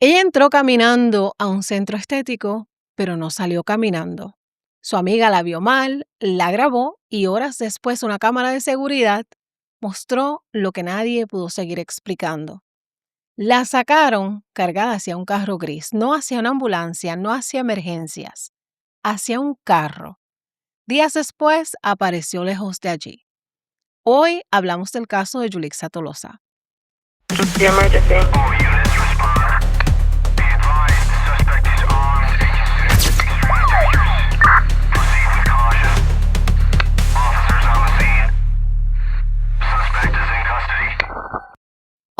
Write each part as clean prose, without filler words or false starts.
Ella entró caminando a un centro estético, pero no salió caminando. Su amiga la vio mal, la grabó y horas después una cámara de seguridad mostró lo que nadie pudo seguir explicando. La sacaron cargada hacia un carro gris, no hacia una ambulancia, no hacia emergencias, hacia un carro. Días después apareció lejos de allí. Hoy hablamos del caso de Yulixa Tolosa. The emergency.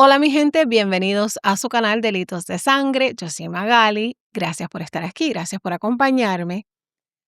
Hola mi gente, bienvenidos a su canal Delitos de Sangre. Yo soy Magali. Gracias por estar aquí, gracias por acompañarme.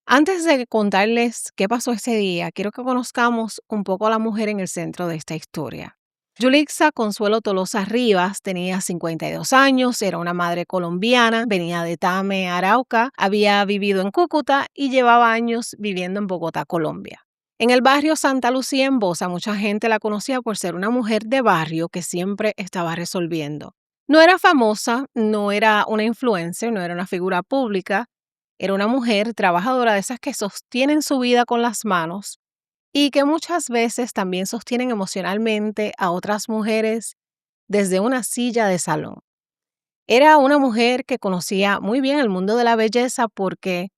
Antes de contarles qué pasó ese día, quiero que conozcamos un poco a la mujer en el centro de esta historia. Yulixa Consuelo Tolosa Rivas tenía 52 años, era una madre colombiana, venía de Tame, Arauca, había vivido en Cúcuta y llevaba años viviendo en Bogotá, Colombia. En el barrio Santa Lucía en Bosa, mucha gente la conocía por ser una mujer de barrio que siempre estaba resolviendo. No era famosa, no era una influencer, no era una figura pública, era una mujer trabajadora de esas que sostienen su vida con las manos y que muchas veces también sostienen emocionalmente a otras mujeres desde una silla de salón. Era una mujer que conocía muy bien el mundo de la belleza porque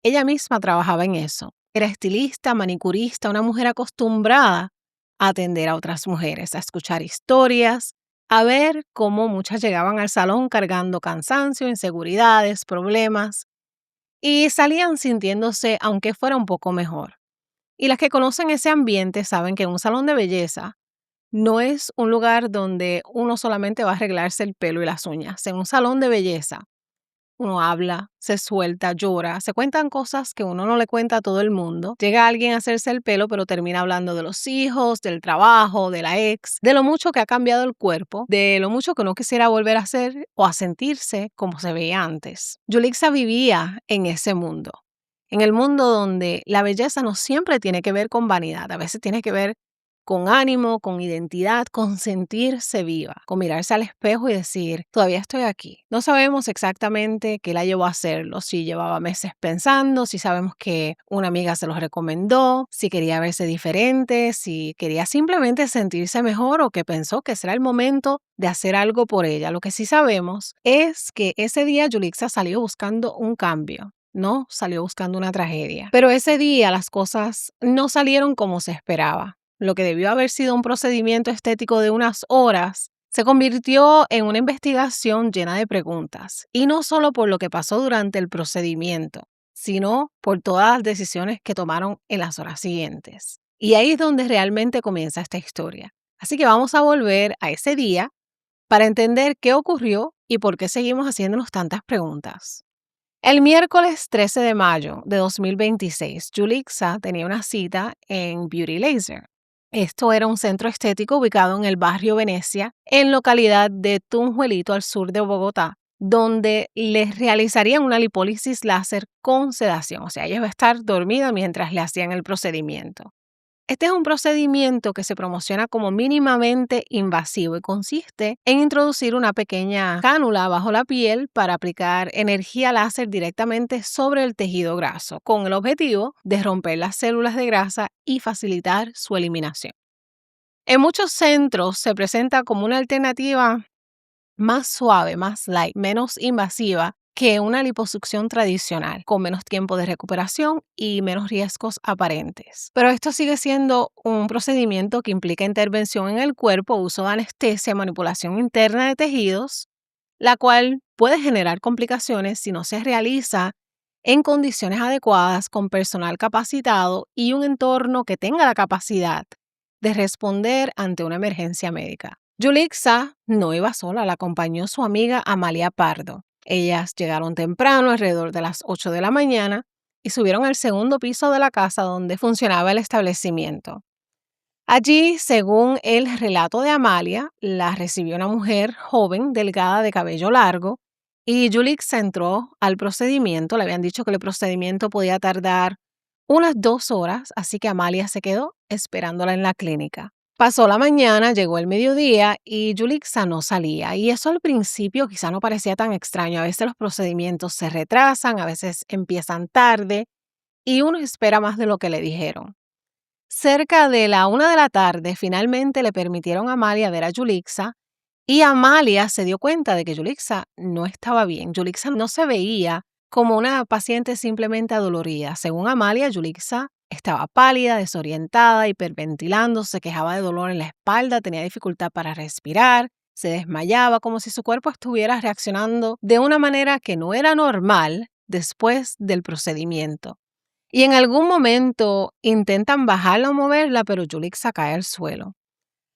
ella misma trabajaba en eso. Era estilista, manicurista, una mujer acostumbrada a atender a otras mujeres, a escuchar historias, a ver cómo muchas llegaban al salón cargando cansancio, inseguridades, problemas y salían sintiéndose aunque fuera un poco mejor. Y las que conocen ese ambiente saben que un salón de belleza no es un lugar donde uno solamente va a arreglarse el pelo y las uñas. En un salón de belleza uno habla, se suelta, llora, se cuentan cosas que uno no le cuenta a todo el mundo. Llega alguien a hacerse el pelo, pero termina hablando de los hijos, del trabajo, de la ex, de lo mucho que ha cambiado el cuerpo, de lo mucho que uno quisiera volver a hacer o a sentirse como se veía antes. Yulixa vivía en ese mundo. En el mundo donde la belleza no siempre tiene que ver con vanidad, a veces tiene que ver con ánimo, con identidad, con sentirse viva, con mirarse al espejo y decir, todavía estoy aquí. No sabemos exactamente qué la llevó a hacerlo, si llevaba meses pensando, si sabemos que una amiga se los recomendó, si quería verse diferente, si quería simplemente sentirse mejor o que pensó que será el momento de hacer algo por ella. Lo que sí sabemos es que ese día Yulixa salió buscando un cambio. No salió buscando una tragedia. Pero ese día las cosas no salieron como se esperaba. Lo que debió haber sido un procedimiento estético de unas horas se convirtió en una investigación llena de preguntas. Y no solo por lo que pasó durante el procedimiento, sino por todas las decisiones que tomaron en las horas siguientes. Y ahí es donde realmente comienza esta historia. Así que vamos a volver a ese día para entender qué ocurrió y por qué seguimos haciéndonos tantas preguntas. El miércoles 13 de mayo de 2026, Yulixa tenía una cita en Beauty Laser. Esto era un centro estético ubicado en el barrio Venecia, en localidad de Tunjuelito, al sur de Bogotá, donde les realizarían una lipólisis láser con sedación. O sea, ella iba a estar dormida mientras le hacían el procedimiento. Este es un procedimiento que se promociona como mínimamente invasivo y consiste en introducir una pequeña cánula bajo la piel para aplicar energía láser directamente sobre el tejido graso, con el objetivo de romper las células de grasa y facilitar su eliminación. En muchos centros se presenta como una alternativa más suave, más light, menos invasiva que una liposucción tradicional, con menos tiempo de recuperación y menos riesgos aparentes. Pero esto sigue siendo un procedimiento que implica intervención en el cuerpo, uso de anestesia, manipulación interna de tejidos, la cual puede generar complicaciones si no se realiza en condiciones adecuadas, con personal capacitado y un entorno que tenga la capacidad de responder ante una emergencia médica. Yulixa no iba sola, la acompañó su amiga Amalia Pardo. Ellas llegaron temprano, alrededor de las 8 de la mañana, y subieron al segundo piso de la casa donde funcionaba el establecimiento. Allí, según el relato de Amalia, la recibió una mujer joven, delgada, de cabello largo, y Yulixa entró al procedimiento. Le habían dicho que el procedimiento podía tardar unas 2 horas, así que Amalia se quedó esperándola en la clínica. Pasó la mañana, llegó el mediodía y Yulixa no salía. Y eso al principio quizá no parecía tan extraño. A veces los procedimientos se retrasan, a veces empiezan tarde y uno espera más de lo que le dijeron. Cerca de la 1 de la tarde, finalmente le permitieron a Amalia ver a Yulixa y Amalia se dio cuenta de que Yulixa no estaba bien. Yulixa no se veía como una paciente simplemente adolorida. Según Amalia, Yulixa estaba pálida, desorientada, hiperventilando, se quejaba de dolor en la espalda, tenía dificultad para respirar, se desmayaba, como si su cuerpo estuviera reaccionando de una manera que no era normal después del procedimiento. Y en algún momento intentan bajarla o moverla, pero Yulixa cae al suelo.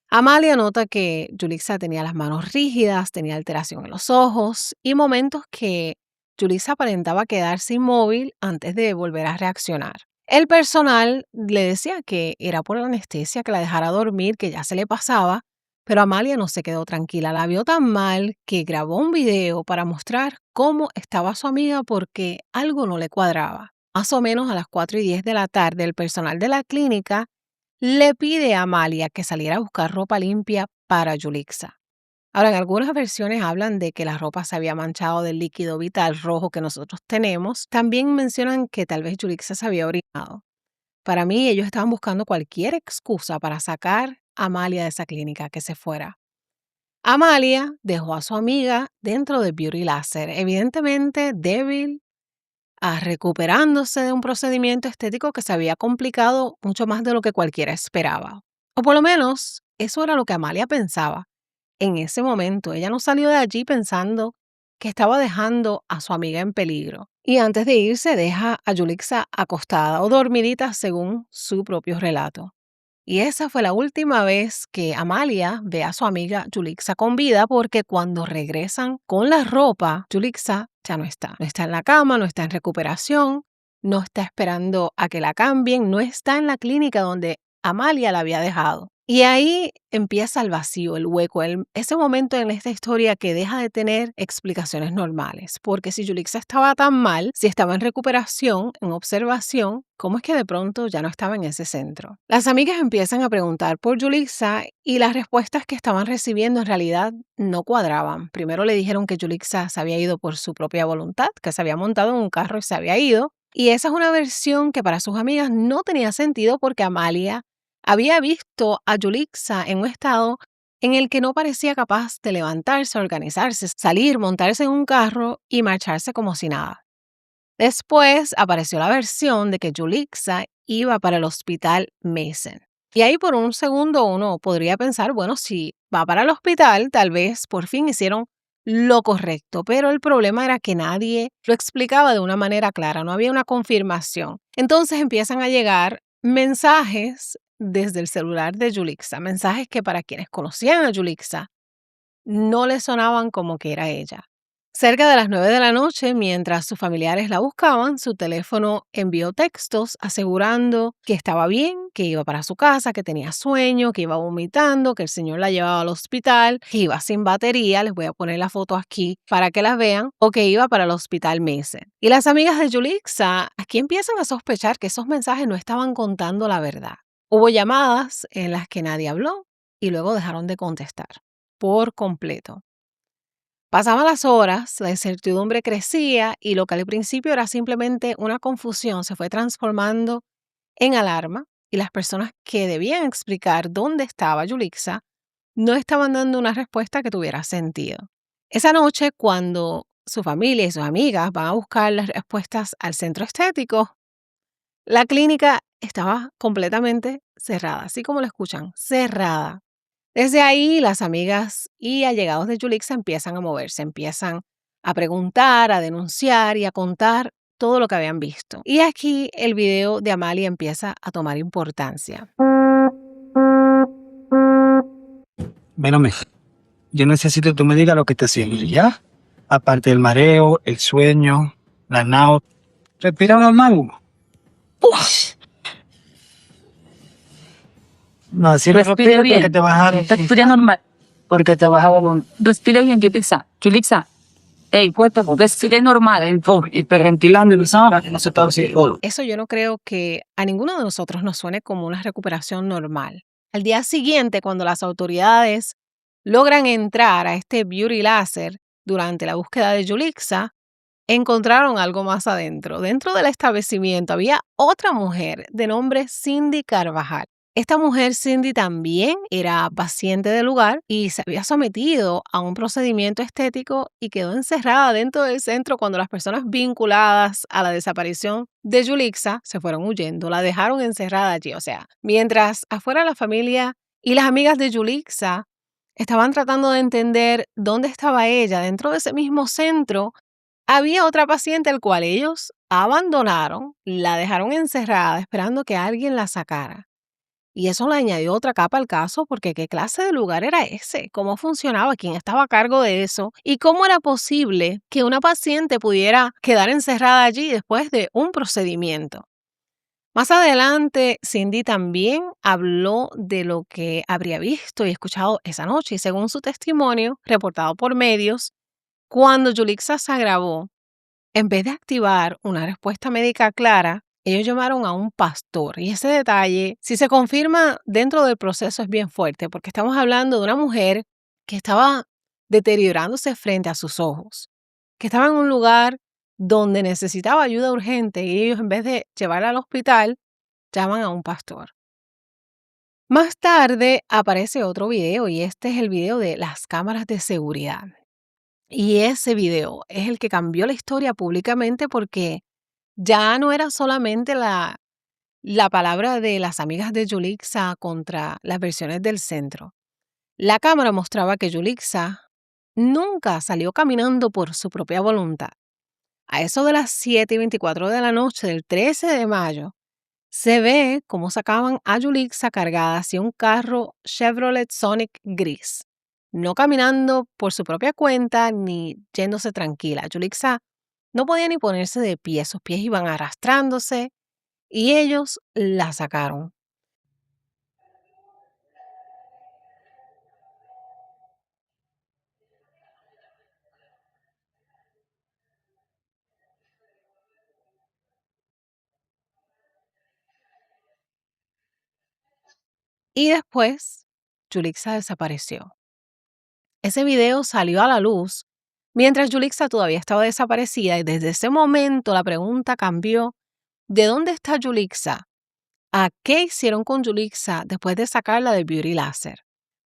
Amalia nota que Yulixa tenía las manos rígidas, tenía alteración en los ojos y momentos que Yulixa aparentaba quedarse inmóvil antes de volver a reaccionar. El personal le decía que era por la anestesia, que la dejara dormir, que ya se le pasaba, pero Amalia no se quedó tranquila. La vio tan mal que grabó un video para mostrar cómo estaba su amiga porque algo no le cuadraba. Más o menos a las 4:10 de la tarde, el personal de la clínica le pide a Amalia que saliera a buscar ropa limpia para Yulixa. Ahora, en algunas versiones hablan de que la ropa se había manchado del líquido vital rojo que nosotros tenemos. También mencionan que tal vez Yulixa se había orinado. Para mí, ellos estaban buscando cualquier excusa para sacar a Amalia de esa clínica, que se fuera. Amalia dejó a su amiga dentro de Beauty Laser, evidentemente débil, recuperándose de un procedimiento estético que se había complicado mucho más de lo que cualquiera esperaba. O por lo menos, eso era lo que Amalia pensaba. En ese momento, ella no salió de allí pensando que estaba dejando a su amiga en peligro. Y antes de irse, deja a Yulixa acostada o dormidita según su propio relato. Y esa fue la última vez que Amalia ve a su amiga Yulixa con vida porque cuando regresan con la ropa, Yulixa ya no está. No está en la cama, no está en recuperación, no está esperando a que la cambien, no está en la clínica donde Amalia la había dejado. Y ahí empieza el vacío, el hueco, ese momento en esta historia que deja de tener explicaciones normales. Porque si Yulixa estaba tan mal, si estaba en recuperación, en observación, ¿cómo es que de pronto ya no estaba en ese centro? Las amigas empiezan a preguntar por Yulixa y las respuestas que estaban recibiendo en realidad no cuadraban. Primero le dijeron que Yulixa se había ido por su propia voluntad, que se había montado en un carro y se había ido. Y esa es una versión que para sus amigas no tenía sentido porque Amalia había visto a Yulixa en un estado en el que no parecía capaz de levantarse, organizarse, salir, montarse en un carro y marcharse como si nada. Después apareció la versión de que Yulixa iba para el hospital Mason. Y ahí por un segundo uno podría pensar, bueno, si va para el hospital, tal vez por fin hicieron lo correcto, pero el problema era que nadie lo explicaba de una manera clara, no había una confirmación. Entonces empiezan a llegar mensajes desde el celular de Yulixa, mensajes que para quienes conocían a Yulixa no le sonaban como que era ella. Cerca de las 9 de la noche, mientras sus familiares la buscaban, su teléfono envió textos asegurando que estaba bien, que iba para su casa, que tenía sueño, que iba vomitando, que el señor la llevaba al hospital, que iba sin batería, les voy a poner la foto aquí para que las vean, o que iba para el hospital Mason. Y las amigas de Yulixa aquí empiezan a sospechar que esos mensajes no estaban contando la verdad. Hubo llamadas en las que nadie habló y luego dejaron de contestar por completo. Pasaban las horas, la incertidumbre crecía y lo que al principio era simplemente una confusión se fue transformando en alarma y las personas que debían explicar dónde estaba Yulixa no estaban dando una respuesta que tuviera sentido. Esa noche, cuando su familia y sus amigas van a buscar las respuestas al centro estético, la clínica estaba completamente cerrada, así como lo escuchan, cerrada. Desde ahí, las amigas y allegados de Yulixa empiezan a moverse, empiezan a preguntar, a denunciar y a contar todo lo que habían visto. Y aquí el video de Amalia empieza a tomar importancia. Mírame, yo necesito que tú me digas lo que te sientes, ¿ya? Aparte del mareo, el sueño, la náusea. Respira normal. Uf. No, así no respira bien. Porque te bajaron. Respira normal. Porque te bajaron. Respira bien, Yulixa. Ey, fuerte, respire normal. Hiperventilando y no se está haciendo. Eso yo no creo que a ninguno de nosotros nos suene como una recuperación normal. Al día siguiente, cuando las autoridades logran entrar a este beauty láser durante la búsqueda de Yulixa, encontraron algo más adentro. Dentro del establecimiento había otra mujer de nombre Cindy Carvajal. Esta mujer, Cindy, también era paciente del lugar y se había sometido a un procedimiento estético y quedó encerrada dentro del centro cuando las personas vinculadas a la desaparición de Yulixa se fueron huyendo. La dejaron encerrada allí. O sea, mientras afuera la familia y las amigas de Yulixa estaban tratando de entender dónde estaba ella dentro de ese mismo centro, había otra paciente al cual ellos abandonaron, la dejaron encerrada esperando que alguien la sacara. Y eso le añadió otra capa al caso porque ¿qué clase de lugar era ese? ¿Cómo funcionaba? ¿Quién estaba a cargo de eso? ¿Y cómo era posible que una paciente pudiera quedar encerrada allí después de un procedimiento? Más adelante, Cindy también habló de lo que habría visto y escuchado esa noche y según su testimonio, reportado por medios, cuando Yulixa se agravó, en vez de activar una respuesta médica clara, ellos llamaron a un pastor. Y ese detalle, si se confirma dentro del proceso, es bien fuerte, porque estamos hablando de una mujer que estaba deteriorándose frente a sus ojos, que estaba en un lugar donde necesitaba ayuda urgente y ellos, en vez de llevarla al hospital, llaman a un pastor. Más tarde aparece otro video y este es el video de las cámaras de seguridad. Y ese video es el que cambió la historia públicamente porque ya no era solamente la palabra de las amigas de Yulixa contra las versiones del centro. La cámara mostraba que Yulixa nunca salió caminando por su propia voluntad. A eso de las 7:24 de la noche del 13 de mayo, se ve cómo sacaban a Yulixa cargada hacia un carro Chevrolet Sonic gris, no caminando por su propia cuenta ni yéndose tranquila. Yulixa no podía ni ponerse de pie, sus pies iban arrastrándose y ellos la sacaron. Y después, Yulixa desapareció. Ese video salió a la luz mientras Yulixa todavía estaba desaparecida y desde ese momento la pregunta cambió: ¿de dónde está Yulixa? ¿A qué hicieron con Yulixa después de sacarla del beauty láser?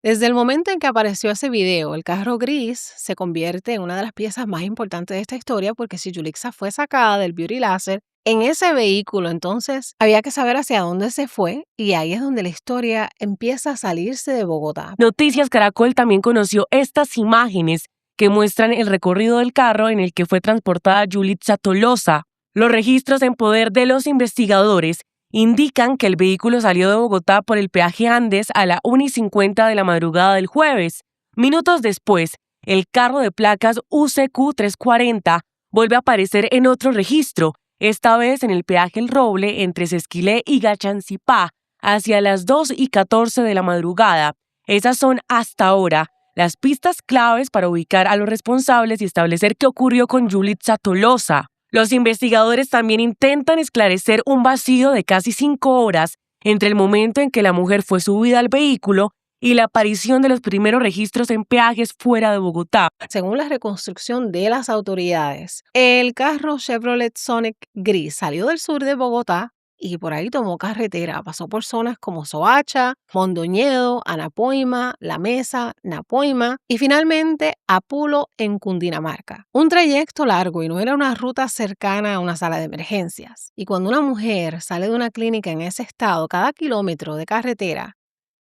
Desde el momento en que apareció ese video, el carro gris se convierte en una de las piezas más importantes de esta historia porque si Yulixa fue sacada del beauty láser en ese vehículo, entonces había que saber hacia dónde se fue y ahí es donde la historia empieza a salirse de Bogotá. Noticias Caracol también conoció estas imágenes que muestran el recorrido del carro en el que fue transportada Yulixa Tolosa. Los registros en poder de los investigadores indican que el vehículo salió de Bogotá por el peaje Andes a la 1:50 de la madrugada del jueves. Minutos después, el carro de placas UCQ 340 vuelve a aparecer en otro registro, esta vez en el peaje El Roble entre Sesquilé y Gachancipá, hacia las 2:14 de la madrugada. Esas son, hasta ahora, las pistas claves para ubicar a los responsables y establecer qué ocurrió con Yulixa Tolosa. Los investigadores también intentan esclarecer un vacío de casi 5 horas entre el momento en que la mujer fue subida al vehículo y la aparición de los primeros registros en peajes fuera de Bogotá. Según la reconstrucción de las autoridades, el carro Chevrolet Sonic gris salió del sur de Bogotá y por ahí tomó carretera, pasó por zonas como Soacha, Mondoñedo, Anapoima, La Mesa, Napoima y finalmente Apulo en Cundinamarca. Un trayecto largo y no era una ruta cercana a una sala de emergencias. Y cuando una mujer sale de una clínica en ese estado, cada kilómetro de carretera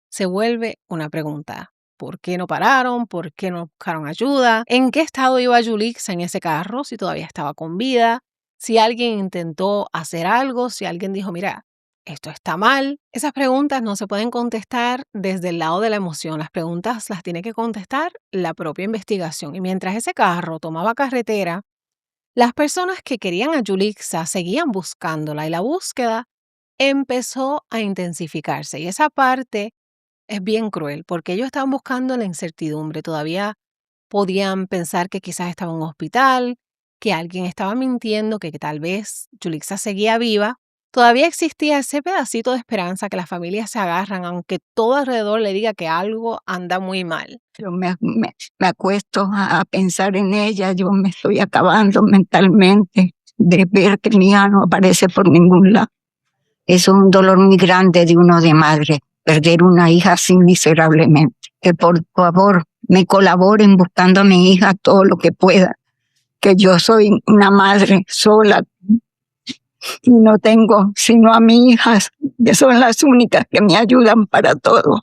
se vuelve una pregunta. ¿Por qué no pararon? ¿Por qué no buscaron ayuda? ¿En qué estado iba Yulixa en ese carro? Si todavía estaba con vida. Si alguien intentó hacer algo, si alguien dijo, mira, esto está mal. Esas preguntas no se pueden contestar desde el lado de la emoción. Las preguntas las tiene que contestar la propia investigación. Y mientras ese carro tomaba carretera, las personas que querían a Yulixa seguían buscándola y la búsqueda empezó a intensificarse. Y esa parte es bien cruel porque ellos estaban buscando la incertidumbre. Todavía podían pensar que quizás estaba en un hospital, que alguien estaba mintiendo, que tal vez Yulixa seguía viva. Todavía existía ese pedacito de esperanza que las familias se agarran, aunque todo alrededor le diga que algo anda muy mal. Yo me acuesto a pensar en ella, yo me estoy acabando mentalmente de ver que mi hija no aparece por ningún lado. Es un dolor muy grande de uno de madre, perder una hija así miserablemente. Que por favor me colaboren buscando a mi hija todo lo que pueda, que yo soy una madre sola y no tengo sino a mis hijas, que son las únicas que me ayudan para todo.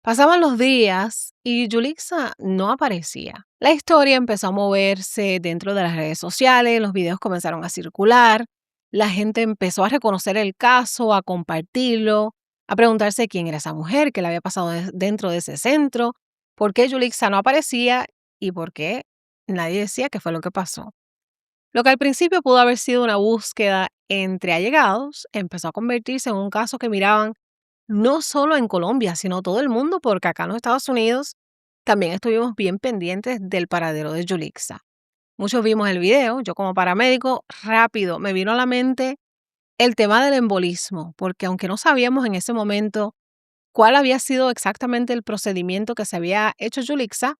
Pasaban los días y Yulixa no aparecía. La historia empezó a moverse dentro de las redes sociales, los videos comenzaron a circular, la gente empezó a reconocer el caso, a compartirlo, a preguntarse quién era esa mujer, qué le había pasado dentro de ese centro, por qué Yulixa no aparecía y por qué nadie decía qué fue lo que pasó. Lo que al principio pudo haber sido una búsqueda entre allegados empezó a convertirse en un caso que miraban no solo en Colombia, sino todo el mundo, porque acá en los Estados Unidos también estuvimos bien pendientes del paradero de Yulixa. Muchos vimos el video, yo como paramédico, rápido me vino a la mente el tema del embolismo, porque aunque no sabíamos en ese momento cuál había sido exactamente el procedimiento que se había hecho Yulixa,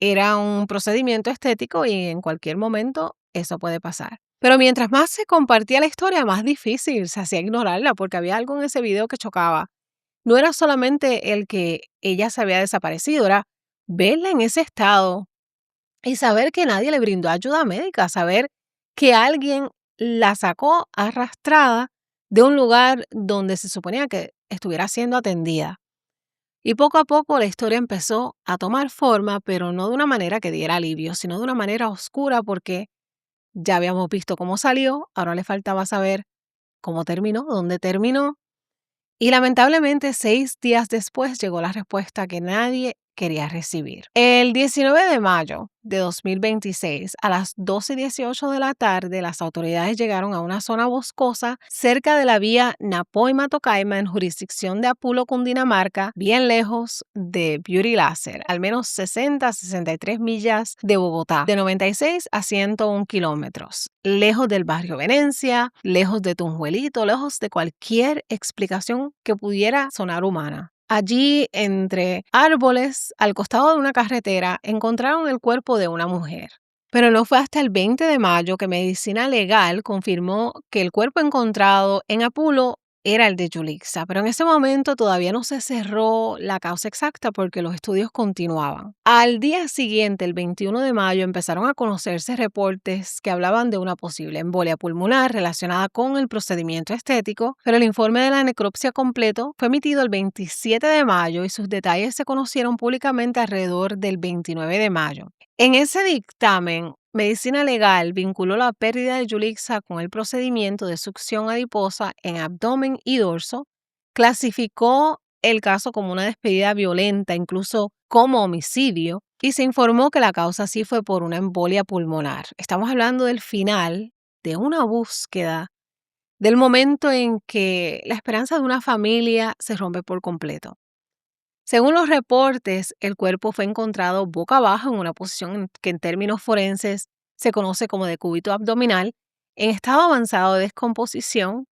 era un procedimiento estético y en cualquier momento eso puede pasar. Pero mientras más se compartía la historia, más difícil se hacía ignorarla, porque había algo en ese video que chocaba. No era solamente el que ella se había desaparecido, era verla en ese estado y saber que nadie le brindó ayuda médica, saber que alguien la sacó arrastrada de un lugar donde se suponía que estuviera siendo atendida. Y poco a poco la historia empezó a tomar forma, pero no de una manera que diera alivio, sino de una manera oscura, porque ya habíamos visto cómo salió, ahora le faltaba saber cómo terminó, dónde terminó. Y lamentablemente 6 días después llegó la respuesta que nadie quería recibir. El 19 de mayo de 2026, a las 12:18 de la tarde, las autoridades llegaron a una zona boscosa cerca de la vía Napoima-Tocaima en jurisdicción de Apulo, Cundinamarca, bien lejos de Beauty Láser, al menos 60 a 63 millas de Bogotá, de 96 a 101 kilómetros, lejos del barrio Venecia, lejos de Tunjuelito, lejos de cualquier explicación que pudiera sonar humana. Allí, entre árboles, al costado de una carretera, encontraron el cuerpo de una mujer. Pero no fue hasta el 20 de mayo que Medicina Legal confirmó que el cuerpo encontrado en Apulo era el de Yulixa, pero en ese momento todavía no se cerró la causa exacta porque los estudios continuaban. Al día siguiente, el 21 de mayo, empezaron a conocerse reportes que hablaban de una posible embolia pulmonar relacionada con el procedimiento estético, pero el informe de la necropsia completo fue emitido el 27 de mayo y sus detalles se conocieron públicamente alrededor del 29 de mayo. En ese dictamen, Medicina Legal vinculó la pérdida de Yulixa con el procedimiento de succión adiposa en abdomen y dorso, clasificó el caso como una despedida violenta, incluso como homicidio, y se informó que la causa sí fue por una embolia pulmonar. Estamos hablando del final de una búsqueda, del momento en que la esperanza de una familia se rompe por completo. Según los reportes, el cuerpo fue encontrado boca abajo en una posición que en términos forenses se conoce como decúbito abdominal, en estado avanzado de descomposición,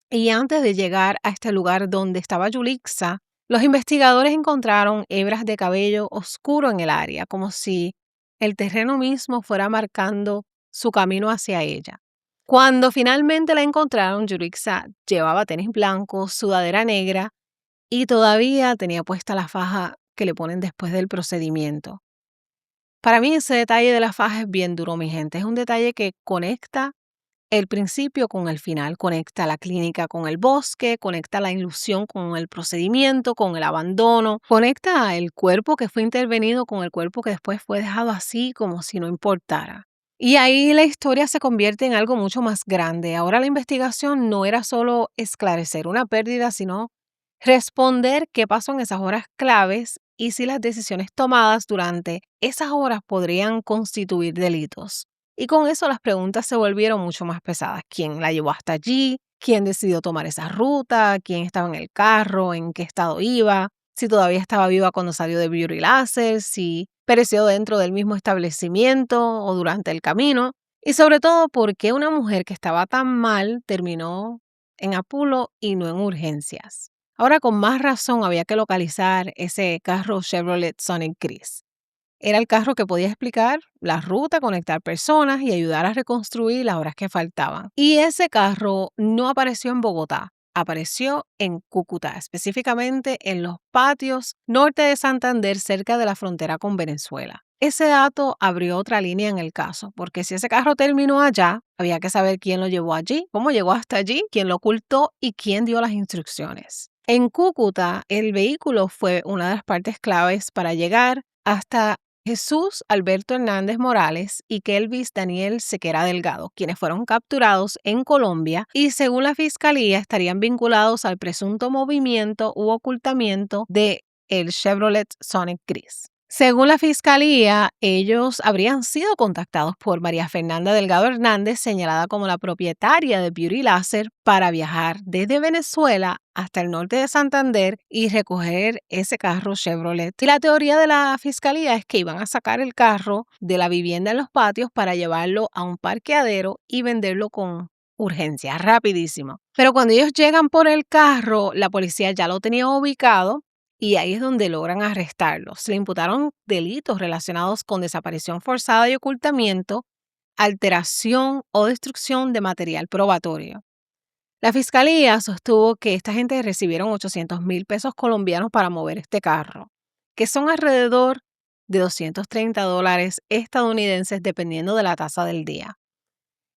y antes de llegar a este lugar donde estaba Yulixa, los investigadores encontraron hebras de cabello oscuro en el área, como si el terreno mismo fuera marcando su camino hacia ella. Cuando finalmente la encontraron, Yulixa llevaba tenis blancos, sudadera negra, y todavía tenía puesta la faja que le ponen después del procedimiento. Para mí ese detalle de la faja es bien duro, mi gente. Es un detalle que conecta el principio con el final, conecta la clínica con el bosque, conecta la ilusión con el procedimiento, con el abandono, conecta el cuerpo que fue intervenido con el cuerpo que después fue dejado así como si no importara. Y ahí la historia se convierte en algo mucho más grande. Ahora la investigación no era solo esclarecer una pérdida, sino responder qué pasó en esas horas claves y si las decisiones tomadas durante esas horas podrían constituir delitos. Y con eso las preguntas se volvieron mucho más pesadas. ¿Quién la llevó hasta allí? ¿Quién decidió tomar esa ruta? ¿Quién estaba en el carro? ¿En qué estado iba? Si todavía estaba viva cuando salió de Beauty Láser, si pereció dentro del mismo establecimiento o durante el camino. Y sobre todo, ¿por qué una mujer que estaba tan mal terminó en Apolo y no en urgencias? Ahora con más razón había que localizar ese carro Chevrolet Sonic gris. Era el carro que podía explicar la ruta, conectar personas y ayudar a reconstruir las horas que faltaban. Y ese carro no apareció en Bogotá, apareció en Cúcuta, específicamente en los patios norte de Santander, cerca de la frontera con Venezuela. Ese dato abrió otra línea en el caso, porque si ese carro terminó allá, había que saber quién lo llevó allí, cómo llegó hasta allí, quién lo ocultó y quién dio las instrucciones. En Cúcuta, el vehículo fue una de las partes claves para llegar hasta Jesús Alberto Hernández Morales y Kelvis Daniel Sequera Delgado, quienes fueron capturados en Colombia y según la fiscalía estarían vinculados al presunto movimiento u ocultamiento de el Chevrolet Sonic gris. Según la fiscalía, ellos habrían sido contactados por María Fernanda Delgado Hernández, señalada como la propietaria de Beauty Láser, para viajar desde Venezuela hasta el norte de Santander y recoger ese carro Chevrolet. Y la teoría de la fiscalía es que iban a sacar el carro de la vivienda en los patios para llevarlo a un parqueadero y venderlo con urgencia, rapidísimo. Pero cuando ellos llegan por el carro, la policía ya lo tenía ubicado y ahí es donde logran arrestarlos. Le imputaron delitos relacionados con desaparición forzada y ocultamiento, alteración o destrucción de material probatorio. La fiscalía sostuvo que esta gente recibieron 800,000 pesos colombianos para mover este carro, que son alrededor de $230 estadounidenses dependiendo de la tasa del día.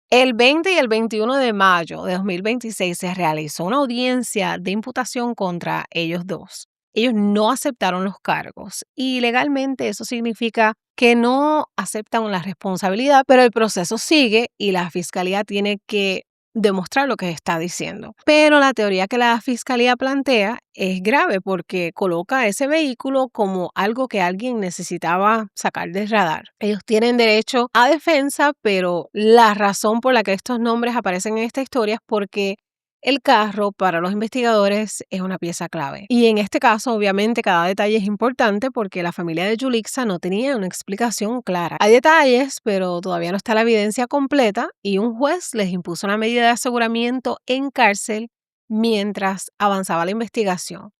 El 20 y el 21 de mayo de 2026 se realizó una audiencia de imputación contra ellos dos. Ellos no aceptaron los cargos y legalmente eso significa que no aceptan la responsabilidad, pero el proceso sigue y la fiscalía tiene que demostrar lo que está diciendo. Pero la teoría que la fiscalía plantea es grave porque coloca ese vehículo como algo que alguien necesitaba sacar del radar. Ellos tienen derecho a defensa, pero la razón por la que estos nombres aparecen en esta historia es porque el carro para los investigadores es una pieza clave. Y en este caso, obviamente, cada detalle es importante porque la familia de Yulixa no tenía una explicación clara. Hay detalles, pero todavía no está la evidencia completa y un juez les impuso una medida de aseguramiento en cárcel mientras avanzaba la investigación.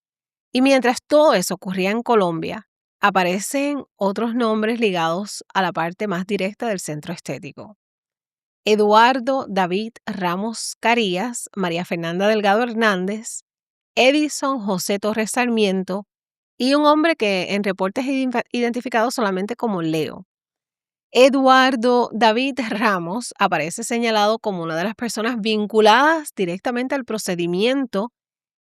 Y mientras todo eso ocurría en Colombia, aparecen otros nombres ligados a la parte más directa del centro estético. Eduardo David Ramos Carías, María Fernanda Delgado Hernández, Edison José Torres Sarmiento y un hombre que en reportes es identificado solamente como Leo. Eduardo David Ramos aparece señalado como una de las personas vinculadas directamente al procedimiento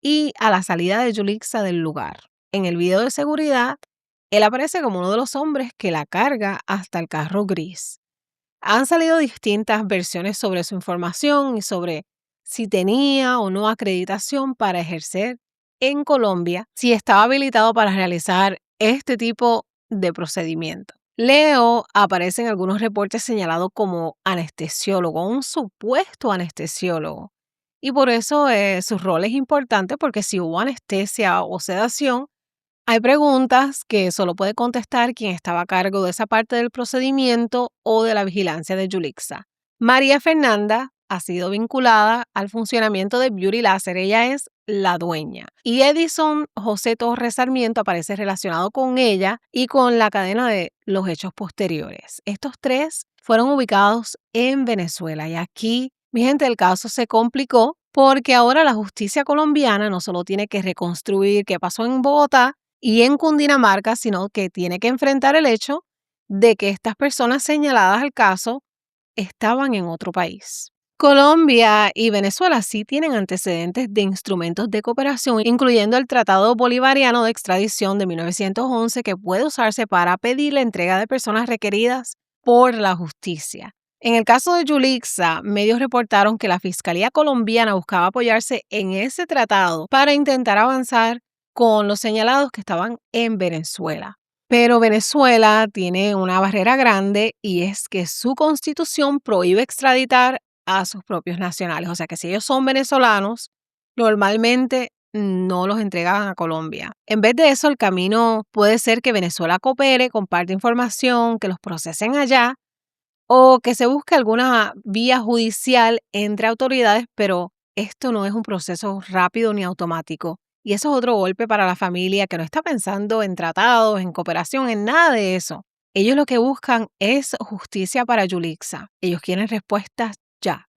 y a la salida de Yulixa del lugar. En el video de seguridad, él aparece como uno de los hombres que la carga hasta el carro gris. Han salido distintas versiones sobre su información y sobre si tenía o no acreditación para ejercer en Colombia, si estaba habilitado para realizar este tipo de procedimiento. Leo aparece en algunos reportes señalado como anestesiólogo, un supuesto anestesiólogo. Y por eso su rol es importante porque si hubo anestesia o sedación, hay preguntas que solo puede contestar quien estaba a cargo de esa parte del procedimiento o de la vigilancia de Yulixa. María Fernanda ha sido vinculada al funcionamiento de Beauty Láser, ella es la dueña. Y Edison José Torres Sarmiento aparece relacionado con ella y con la cadena de los hechos posteriores. Estos tres fueron ubicados en Venezuela y aquí, mi gente, el caso se complicó porque ahora la justicia colombiana no solo tiene que reconstruir qué pasó en Bogotá y en Cundinamarca, sino que tiene que enfrentar el hecho de que estas personas señaladas al caso estaban en otro país. Colombia y Venezuela sí tienen antecedentes de instrumentos de cooperación, incluyendo el Tratado Bolivariano de Extradición de 1911, que puede usarse para pedir la entrega de personas requeridas por la justicia. En el caso de Yulixa, medios reportaron que la Fiscalía colombiana buscaba apoyarse en ese tratado para intentar avanzar con los señalados que estaban en Venezuela. Pero Venezuela tiene una barrera grande y es que su constitución prohíbe extraditar a sus propios nacionales. O sea que si ellos son venezolanos, normalmente no los entregan a Colombia. En vez de eso, el camino puede ser que Venezuela coopere, comparte información, que los procesen allá o que se busque alguna vía judicial entre autoridades, pero esto no es un proceso rápido ni automático. Y eso es otro golpe para la familia que no está pensando en tratados, en cooperación, en nada de eso. Ellos lo que buscan es justicia para Yulixa. Ellos quieren respuestas ya.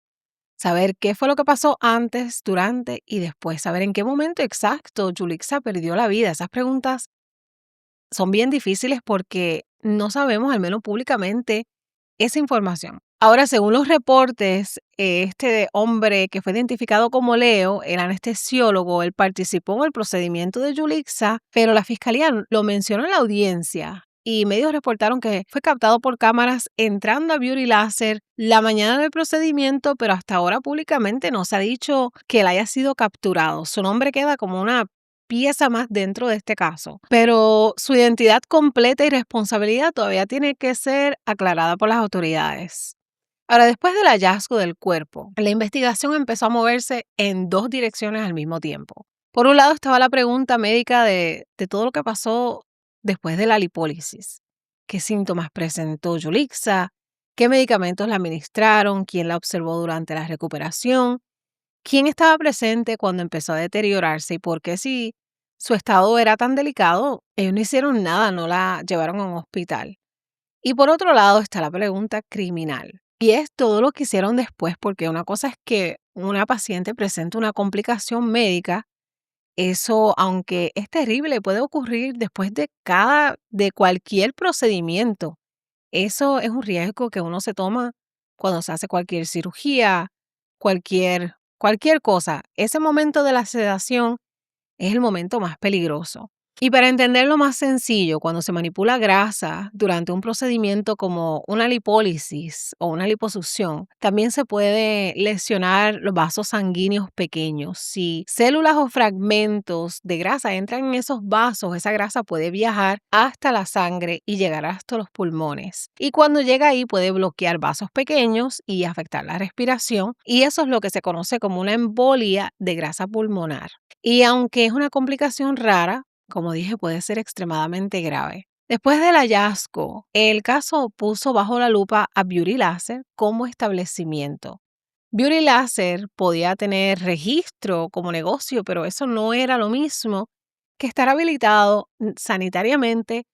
Saber qué fue lo que pasó antes, durante y después. Saber en qué momento exacto Yulixa perdió la vida. Esas preguntas son bien difíciles porque no sabemos, al menos públicamente, esa información. Ahora, según los reportes, este hombre que fue identificado como Leo, el anestesiólogo, él participó en el procedimiento de Yulixa, pero la fiscalía lo mencionó en la audiencia y medios reportaron que fue captado por cámaras entrando a Beauty Laser la mañana del procedimiento, pero hasta ahora públicamente no se ha dicho que él haya sido capturado. Su nombre queda como una pieza más dentro de este caso, pero su identidad completa y responsabilidad todavía tiene que ser aclarada por las autoridades. Ahora, después del hallazgo del cuerpo, la investigación empezó a moverse en dos direcciones al mismo tiempo. Por un lado estaba la pregunta médica de todo lo que pasó después de la lipólisis. ¿Qué síntomas presentó Yulixa? ¿Qué medicamentos la administraron? ¿Quién la observó durante la recuperación? ¿Quién estaba presente cuando empezó a deteriorarse y por qué si su estado era tan delicado, ellos no hicieron nada, no la llevaron a un hospital? Y por otro lado está la pregunta criminal. Y es todo lo que hicieron después, porque una cosa es que una paciente presente una complicación médica, eso, aunque es terrible, puede ocurrir después de cualquier procedimiento. Eso es un riesgo que uno se toma cuando se hace cualquier cirugía, cualquier cosa. Ese momento de la sedación es el momento más peligroso. Y para entenderlo más sencillo, cuando se manipula grasa durante un procedimiento como una lipólisis o una liposucción, también se puede lesionar los vasos sanguíneos pequeños. Si células o fragmentos de grasa entran en esos vasos, esa grasa puede viajar hasta la sangre y llegar hasta los pulmones. Y cuando llega ahí puede bloquear vasos pequeños y afectar la respiración. Y eso es lo que se conoce como una embolia de grasa pulmonar. Y aunque es una complicación rara, como dije, puede ser extremadamente grave. Después del hallazgo, el caso puso bajo la lupa a Beauty Laser como establecimiento. Beauty Laser podía tener registro como negocio, pero eso no era lo mismo que estar habilitado sanitariamente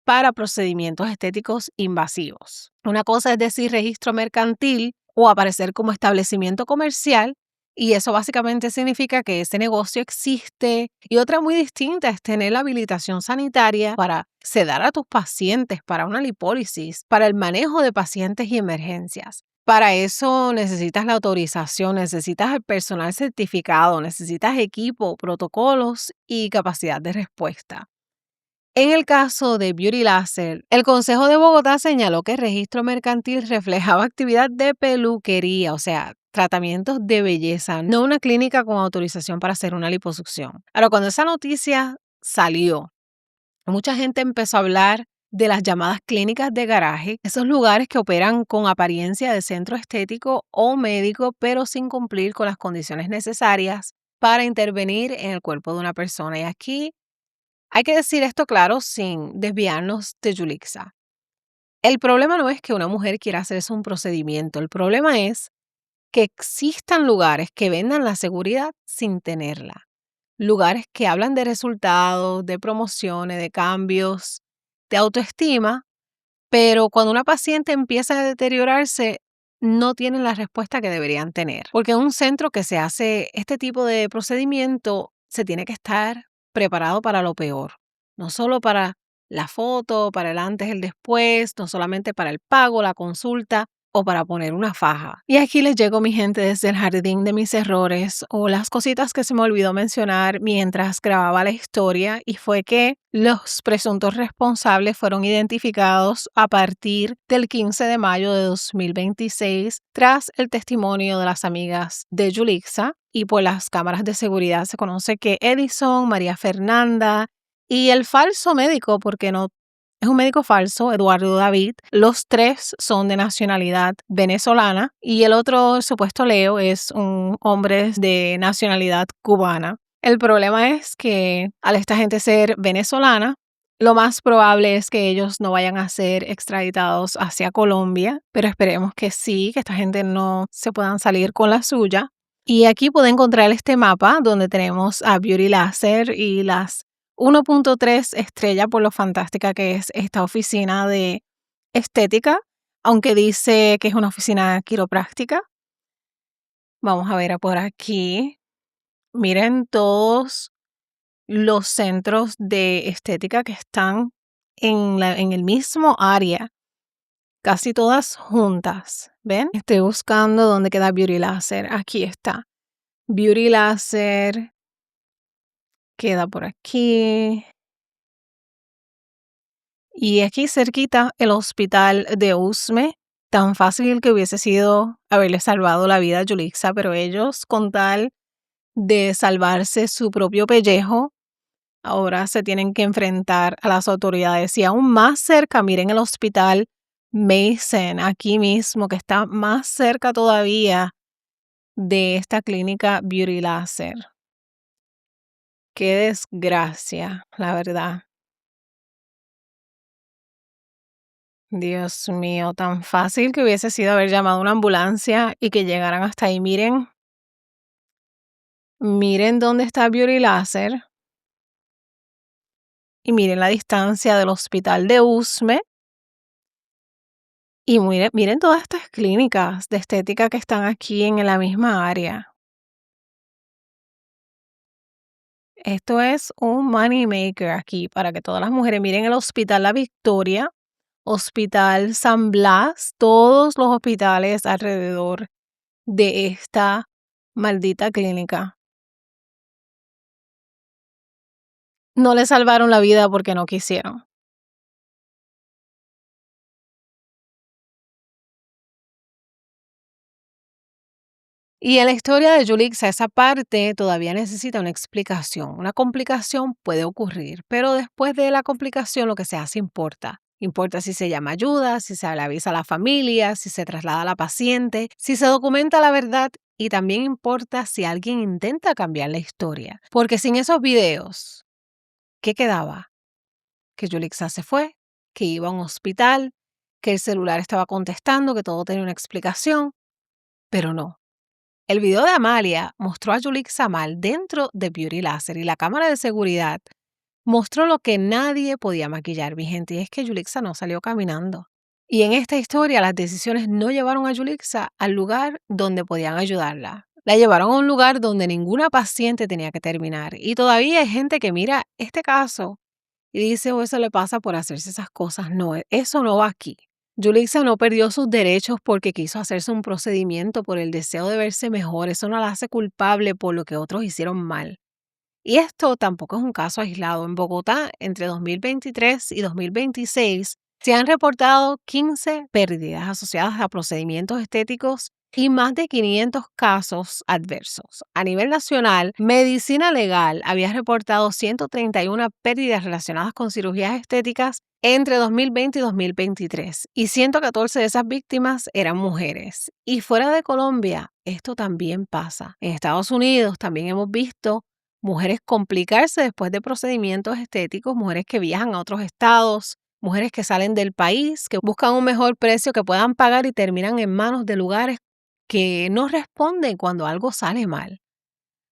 para procedimientos estéticos invasivos. Una cosa es decir registro mercantil o aparecer como establecimiento comercial, y eso básicamente significa que ese negocio existe. Y otra muy distinta es tener la habilitación sanitaria para sedar a tus pacientes, para una lipólisis, para el manejo de pacientes y emergencias. Para eso necesitas la autorización, necesitas el personal certificado, necesitas equipo, protocolos y capacidad de respuesta. En el caso de Beauty Laser, el Consejo de Bogotá señaló que el registro mercantil reflejaba actividad de peluquería, o sea, tratamientos de belleza, no una clínica con autorización para hacer una liposucción. Ahora, cuando esa noticia salió, mucha gente empezó a hablar de las llamadas clínicas de garaje, esos lugares que operan con apariencia de centro estético o médico, pero sin cumplir con las condiciones necesarias para intervenir en el cuerpo de una persona. Y aquí hay que decir esto claro sin desviarnos de Yulixa. El problema no es que una mujer quiera hacerse un procedimiento, el problema es que existan lugares que vendan la seguridad sin tenerla. Lugares que hablan de resultados, de promociones, de cambios, de autoestima, pero cuando una paciente empieza a deteriorarse, no tienen la respuesta que deberían tener. Porque en un centro que se hace este tipo de procedimiento, se tiene que estar preparado para lo peor. No solo para la foto, para el antes, el después, no solamente para el pago, la consulta o para poner una faja. Y aquí les llego, mi gente, desde el jardín de mis errores o las cositas que se me olvidó mencionar mientras grababa la historia, y fue que los presuntos responsables fueron identificados a partir del 15 de mayo de 2026 tras el testimonio de las amigas de Yulixa, y por las cámaras de seguridad se conoce que Edison, María Fernanda y el falso médico, porque no es un médico falso, Eduardo David, los tres son de nacionalidad venezolana y el otro, el supuesto Leo, es un hombre de nacionalidad cubana. El problema es que al esta gente ser venezolana, Lo más probable es que ellos no vayan a ser extraditados hacia Colombia, pero esperemos que sí, que esta gente no se puedan salir con la suya. Y aquí puede encontrar este mapa donde tenemos a Beauty Laser y las 1.3 estrellas por lo fantástica que es esta oficina de estética, aunque dice que es una oficina quiropráctica. Vamos a ver por aquí. Miren todos los centros de estética que están en el mismo área, casi todas juntas. ¿Ven? Estoy buscando dónde queda Beauty Laser. Aquí está. Beauty Laser queda por aquí. Y aquí cerquita el hospital de Usme. Tan fácil que hubiese sido haberle salvado la vida a Yulixa, pero ellos, con tal de salvarse su propio pellejo, ahora se tienen que enfrentar a las autoridades. Y aún más cerca, miren el hospital Mason, aquí mismo, que está más cerca todavía de esta clínica Beauty Laser. Qué desgracia, la verdad. Dios mío, tan fácil que hubiese sido haber llamado a una ambulancia y que llegaran hasta ahí. Miren dónde está Beauty Laser y miren la distancia del hospital de Usme. Y miren todas estas clínicas de estética que están aquí en la misma área. Esto es un money maker aquí para que todas las mujeres miren el Hospital La Victoria, Hospital San Blas, todos los hospitales alrededor de esta maldita clínica. No le salvaron la vida porque no quisieron. Y en la historia de Yulixa, esa parte todavía necesita una explicación. Una complicación puede ocurrir, pero después de la complicación lo que se hace importa. Importa si se llama ayuda, si se le avisa a la familia, si se traslada a la paciente, si se documenta la verdad y también importa si alguien intenta cambiar la historia. Porque sin esos videos, ¿qué quedaba? Que Yulixa se fue, que iba a un hospital, que el celular estaba contestando, que todo tenía una explicación, pero no. El video de Amalia mostró a Yulixa mal dentro de Beauty Laser y la cámara de seguridad mostró lo que nadie podía maquillar, mi gente, y es que Yulixa no salió caminando. Y en esta historia las decisiones no llevaron a Yulixa al lugar donde podían ayudarla. La llevaron a un lugar donde ninguna paciente tenía que terminar. Y todavía hay gente que mira este caso y dice, oh, eso le pasa por hacerse esas cosas. No, eso no va aquí. Yulixa no perdió sus derechos porque quiso hacerse un procedimiento por el deseo de verse mejor. Eso no la hace culpable por lo que otros hicieron mal. Y esto tampoco es un caso aislado. En Bogotá, entre 2023 y 2026, se han reportado 15 pérdidas asociadas a procedimientos estéticos y más de 500 casos adversos. A nivel nacional, Medicina Legal había reportado 131 pérdidas relacionadas con cirugías estéticas entre 2020 y 2023, y 114 de esas víctimas eran mujeres. Y fuera de Colombia, esto también pasa. En Estados Unidos también hemos visto mujeres complicarse después de procedimientos estéticos, mujeres que viajan a otros estados, mujeres que salen del país, que buscan un mejor precio que puedan pagar y terminan en manos de lugares que no responden cuando algo sale mal.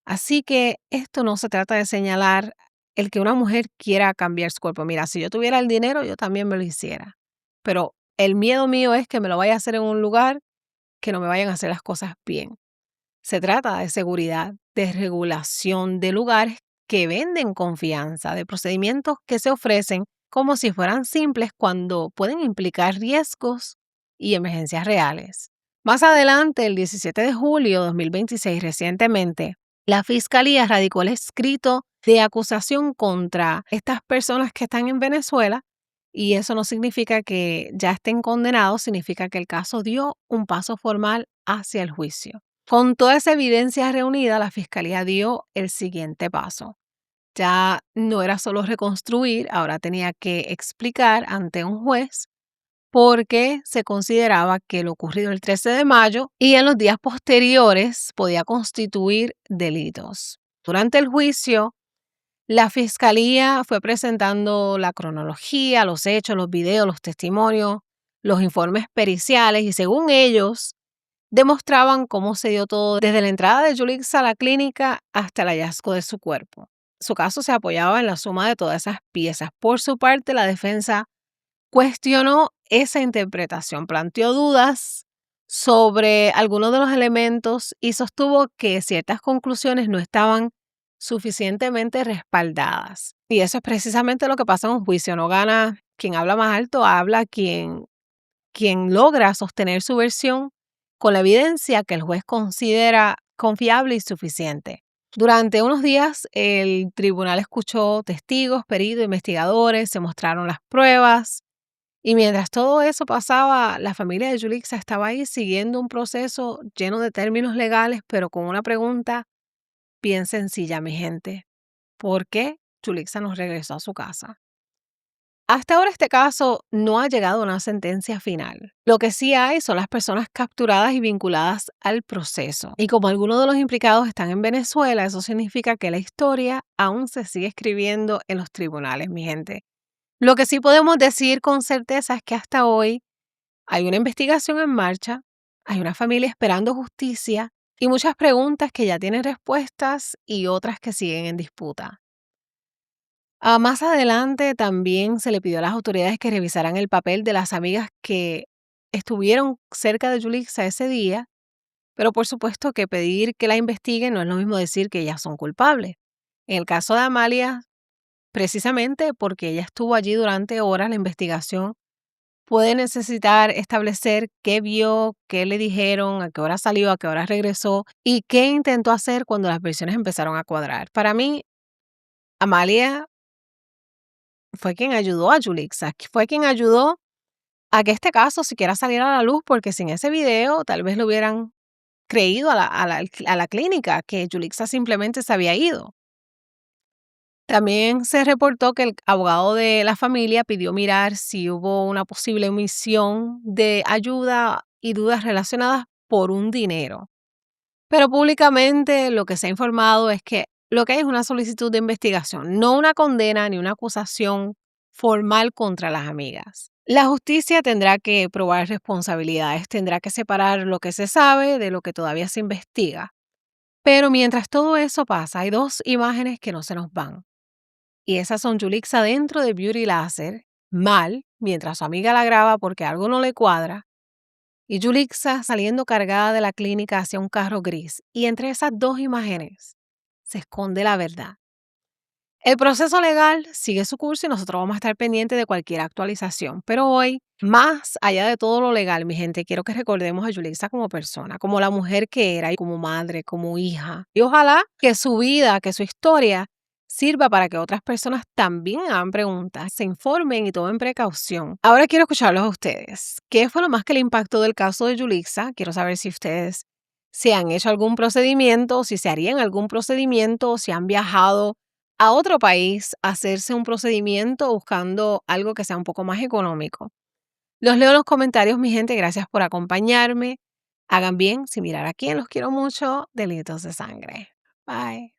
Así que esto no se trata de señalar el que una mujer quiera cambiar su cuerpo. Mira, si yo tuviera el dinero, yo también me lo hiciera. Pero el miedo mío es que me lo vaya a hacer en un lugar que no me vayan a hacer las cosas bien. Se trata de seguridad, de regulación, de lugares que venden confianza, de procedimientos que se ofrecen como si fueran simples cuando pueden implicar riesgos y emergencias reales. Más adelante, el 17 de julio de 2026, recientemente, la Fiscalía radicó el escrito de acusación contra estas personas que están en Venezuela, y eso no significa que ya estén condenados, significa que el caso dio un paso formal hacia el juicio. Con toda esa evidencia reunida, la Fiscalía dio el siguiente paso. Ya no era solo reconstruir, ahora tenía que explicar ante un juez por qué se consideraba que lo ocurrido el 13 de mayo y en los días posteriores podía constituir delitos. Durante el juicio, La fiscalía fue presentando la cronología, los hechos, los videos, los testimonios, los informes periciales y según ellos demostraban cómo se dio todo desde la entrada de Yulixa a la clínica hasta el hallazgo de su cuerpo. Su caso se apoyaba en la suma de todas esas piezas. Por su parte, la defensa cuestionó esa interpretación, planteó dudas sobre algunos de los elementos y sostuvo que ciertas conclusiones no estaban suficientemente respaldadas. Y eso es precisamente lo que pasa en un juicio. No gana quien habla más alto, habla quien logra sostener su versión con la evidencia que el juez considera confiable y suficiente. Durante unos días, el tribunal escuchó testigos, peritos, investigadores, se mostraron las pruebas. Y mientras todo eso pasaba, la familia de Yulixa estaba ahí siguiendo un proceso lleno de términos legales, pero con una pregunta bien sencilla, mi gente. ¿Por qué Yulixa nos regresó a su casa? Hasta ahora este caso no ha llegado a una sentencia final. Lo que sí hay son las personas capturadas y vinculadas al proceso. Y como algunos de los implicados están en Venezuela, eso significa que la historia aún se sigue escribiendo en los tribunales, mi gente. Lo que sí podemos decir con certeza es que hasta hoy hay una investigación en marcha, hay una familia esperando justicia y muchas preguntas que ya tienen respuestas y otras que siguen en disputa. Más adelante también se le pidió a las autoridades que revisaran el papel de las amigas que estuvieron cerca de Yulixa ese día, pero por supuesto que pedir que la investiguen no es lo mismo decir que ellas son culpables. En el caso de Amalia, precisamente porque ella estuvo allí durante horas, la investigación puede necesitar establecer qué vio, qué le dijeron, a qué hora salió, a qué hora regresó y qué intentó hacer cuando las versiones empezaron a cuadrar. Para mí, Amalia fue quien ayudó a Yulixa, fue quien ayudó a que este caso siquiera saliera a la luz, porque sin ese video tal vez lo hubieran creído a la clínica, que Yulixa simplemente se había ido. También se reportó que el abogado de la familia pidió mirar si hubo una posible omisión de ayuda y dudas relacionadas por un dinero. Pero públicamente lo que se ha informado es que lo que hay es una solicitud de investigación, no una condena ni una acusación formal contra las amigas. La justicia tendrá que probar responsabilidades, tendrá que separar lo que se sabe de lo que todavía se investiga. Pero mientras todo eso pasa, hay dos imágenes que no se nos van. Y esas son Yulixa dentro de Beauty Láser, mal, mientras su amiga la graba porque algo no le cuadra, y Yulixa saliendo cargada de la clínica hacia un carro gris. Y entre esas dos imágenes se esconde la verdad. El proceso legal sigue su curso y nosotros vamos a estar pendientes de cualquier actualización. Pero hoy, más allá de todo lo legal, mi gente, quiero que recordemos a Yulixa como persona, como la mujer que era y como madre, como hija. Y ojalá que su vida, que su historia sirva para que otras personas también hagan preguntas, se informen y tomen precaución. Ahora quiero escucharlos a ustedes. ¿Qué fue lo más que le impactó del caso de Yulixa? Quiero saber si ustedes se han hecho algún procedimiento, si se harían algún procedimiento, si han viajado a otro país a hacerse un procedimiento buscando algo que sea un poco más económico. Los leo en los comentarios, mi gente. Gracias por acompañarme. Hagan bien, si mirar aquí, los quiero mucho. Delitos de sangre. Bye.